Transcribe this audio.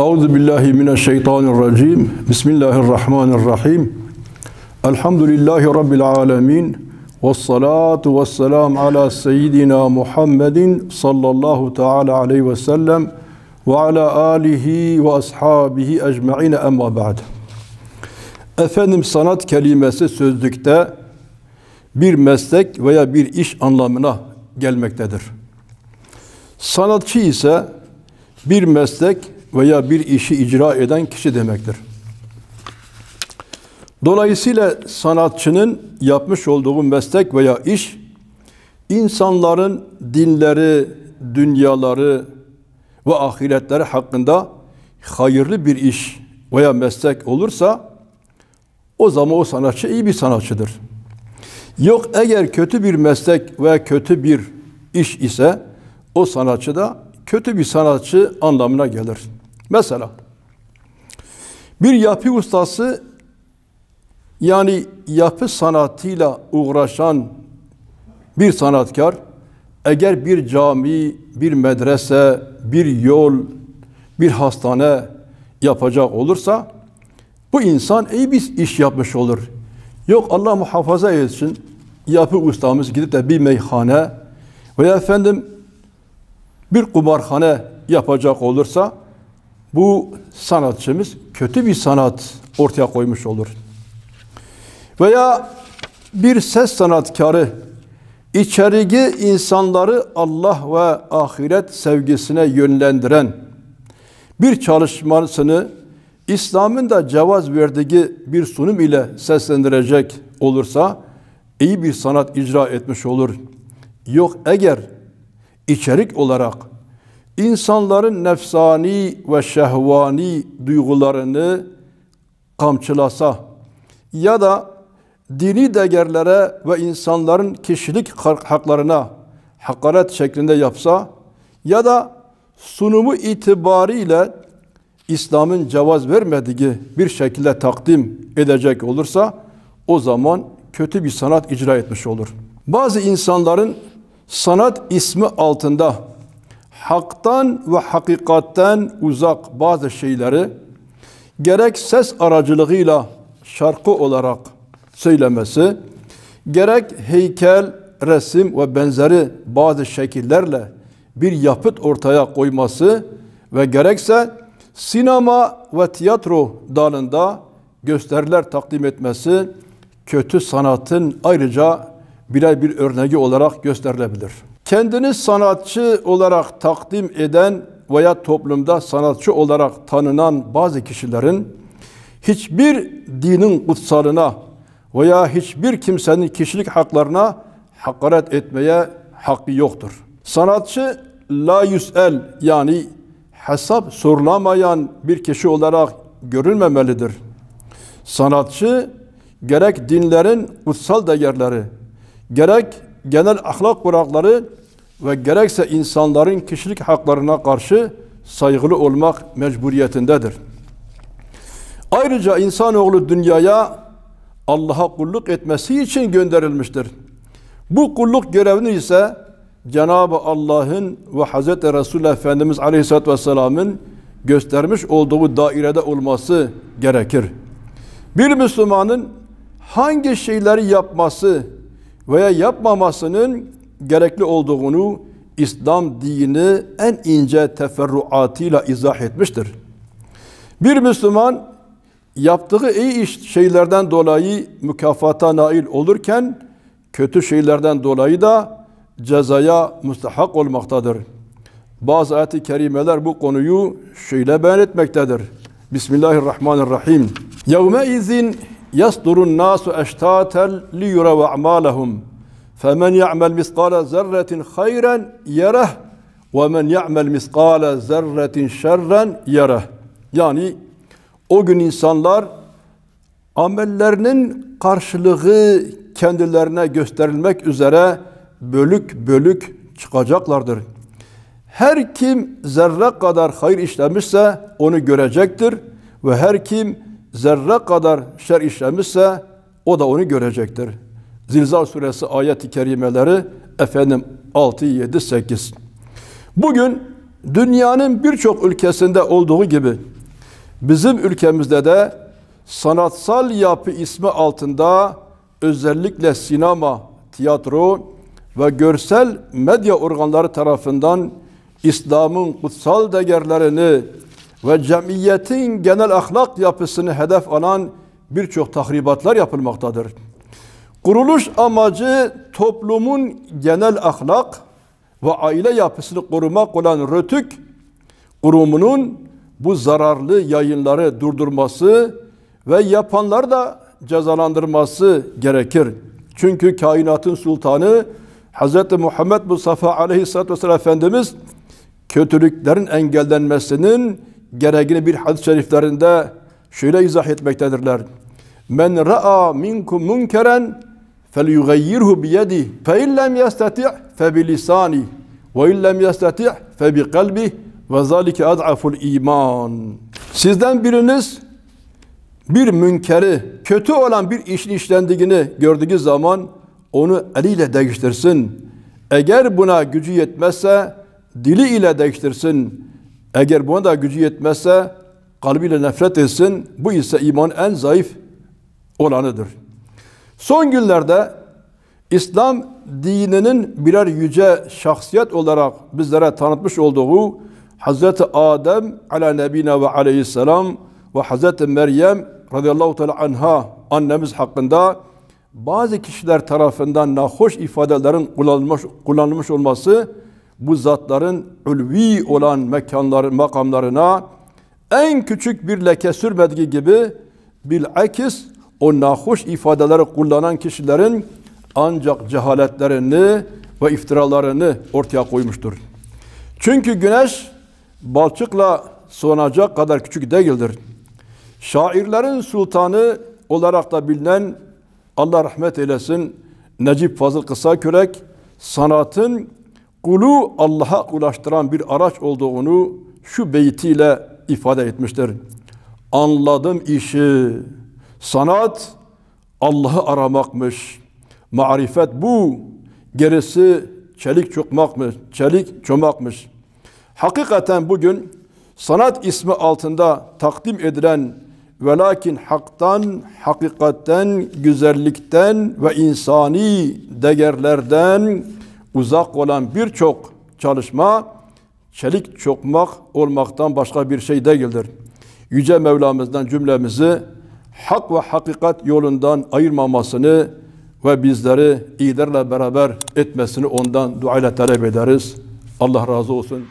Euzu billahi mineşşeytanirracim. Bismillahirrahmanirrahim. Elhamdülillahi rabbil alamin. Ves salatu vesselam ala seyyidina Muhammedin sallallahu teala aleyhi ve sellem ve ala alihi ve ashabihi ecmaîn, emma ba'd. Efendim, sanat kelimesi sözlükte bir meslek veya bir iş anlamına gelmektedir. Sanatçı ise bir meslek veya bir işi icra eden kişi demektir. Dolayısıyla sanatçının yapmış olduğu meslek veya iş, insanların dinleri, dünyaları ve ahiretleri hakkında hayırlı bir iş veya meslek olursa, o zaman o sanatçı iyi bir sanatçıdır. Yok, eğer kötü bir meslek veya kötü bir iş ise, o sanatçı da kötü bir sanatçı anlamına gelir. Mesela bir yapı ustası, yani yapı sanatıyla uğraşan bir sanatkar, eğer bir cami, bir medrese, bir yol, bir hastane yapacak olursa, bu insan iyi bir iş yapmış olur. Yok, Allah muhafaza etsin, yapı ustamız gidip de bir meyhane veya efendim bir kumarhane yapacak olursa, bu sanatçımız kötü bir sanat ortaya koymuş olur. Veya bir ses sanatkarı, içeriği insanları Allah ve ahiret sevgisine yönlendiren bir çalışmasını İslam'ın da cevaz verdiği bir sunum ile seslendirecek olursa, iyi bir sanat icra etmiş olur. Yok, eğer içerik olarak insanların nefsani ve şehvani duygularını kamçılasa ya da dini değerlere ve insanların kişilik haklarına hakaret şeklinde yapsa ya da sunumu itibariyle İslam'ın cevaz vermediği bir şekilde takdim edecek olursa, o zaman kötü bir sanat icra etmiş olur. Bazı insanların sanat ismi altında haktan ve hakikatten uzak bazı şeyleri gerek ses aracılığıyla şarkı olarak söylemesi, gerek heykel, resim ve benzeri bazı şekillerle bir yapıt ortaya koyması ve gerekse sinema ve tiyatro dalında gösteriler takdim etmesi, kötü sanatın ayrıca birer bir örneği olarak gösterilebilir. Kendini sanatçı olarak takdim eden veya toplumda sanatçı olarak tanınan bazı kişilerin hiçbir dinin kutsalına veya hiçbir kimsenin kişilik haklarına hakaret etmeye hakkı yoktur. Sanatçı la yüs'el, yani hesap sorulamayan bir kişi olarak görülmemelidir. Sanatçı gerek dinlerin kutsal değerleri, gerek genel ahlak kurakları ve gerekse insanların kişilik haklarına karşı saygılı olmak mecburiyetindedir. Ayrıca insanoğlu dünyaya Allah'a kulluk etmesi için gönderilmiştir. Bu kulluk görevini ise Cenab-ı Allah'ın ve Hazreti Resulullah Efendimiz Aleyhisselatü Vesselam'ın göstermiş olduğu dairede olması gerekir. Bir Müslümanın hangi şeyleri yapması veya yapmamasının gerekli olduğunu İslam dini en ince teferruatıyla izah etmiştir. Bir Müslüman yaptığı iyi şeylerden dolayı mükafata nail olurken, kötü şeylerden dolayı da cezaya müstahak olmaktadır. Bazı ayet-i kerimeler bu konuyu şöyle beyan etmektedir. Bismillahirrahmanirrahim. Yevme izin yasdurun nasu eştatel li yura ve a'malahum. Femen ya'mel miskale zerretin hayren yereh ve men ya'mel miskale zerretin şerren yereh. Yani o gün insanlar amellerinin karşılığı kendilerine gösterilmek üzere bölük bölük çıkacaklardır. Her kim zerre kadar hayır işlemişse onu görecektir ve her kim zerre kadar şer işlemişse o da onu görecektir. Zilzal suresi ayet-i kerimeleri 6, 7, 8. Bugün dünyanın birçok ülkesinde olduğu gibi bizim ülkemizde de sanatsal yapı ismi altında özellikle sinema, tiyatro ve görsel medya organları tarafından İslam'ın kutsal değerlerini ve cemiyetin genel ahlak yapısını hedef alan birçok tahribatlar yapılmaktadır. Kuruluş amacı toplumun genel ahlak ve aile yapısını korumak olan Rötük kurumunun bu zararlı yayınları durdurması ve yapanları da cezalandırması gerekir. Çünkü kainatın sultanı Hz. Muhammed Mustafa Aleyhisselatü Vesselam Efendimiz kötülüklerin engellenmesinin gereğini bir hadis-i şeriflerinde şöyle izah etmektedirler. Men ra'a minkum munkeren felyughayyirhu biyedihi fe in lem yestati' fe bilisani ve in lem yestati' fe biqalbihi ve zalike ad'aful iman. Sizden biriniz bir münkeri, kötü olan bir işin işlendiğini gördüğü zaman onu eliyle değiştirsin. Eğer buna gücü yetmezse dili ile değiştirsin. Eğer buna da gücü yetmezse kalbiyle nefret etsin. Bu ise imanın en zayıf olanıdır. Son günlerde İslam dininin birer yüce şahsiyet olarak bizlere tanıtmış olduğu Hz. Adem ala nebina ve aleyhisselam ve Hz. Meryem radıyallahu teala anha annemiz hakkında bazı kişiler tarafından nahoş ifadelerin kullanılmış olması bu zatların ulvi olan makamlarına en küçük bir leke sürmediği gibi bilakis o nahoş ifadeleri kullanan kişilerin ancak cehaletlerini ve iftiralarını ortaya koymuştur. Çünkü güneş balçıkla soğanacak kadar küçük değildir. Şairlerin sultanı olarak da bilinen Allah rahmet eylesin Necip Fazıl Kısakürek sanatın kulu Allah'a ulaştıran bir araç olduğunu şu beytiyle ifade etmiştir. Anladım işi, sanat Allah'ı aramakmış. Marifet bu, gerisi çelik çomakmış. Hakikaten bugün sanat ismi altında takdim edilen ve lakin haktan, hakikatten, güzellikten ve insani değerlerden uzak olan birçok çalışma çelik çokmak olmaktan başka bir şey değildir. Yüce Mevlamızdan cümlemizi hak ve hakikat yolundan ayırmamasını ve bizleri iyilerle beraber etmesini ondan duayla talep ederiz. Allah razı olsun.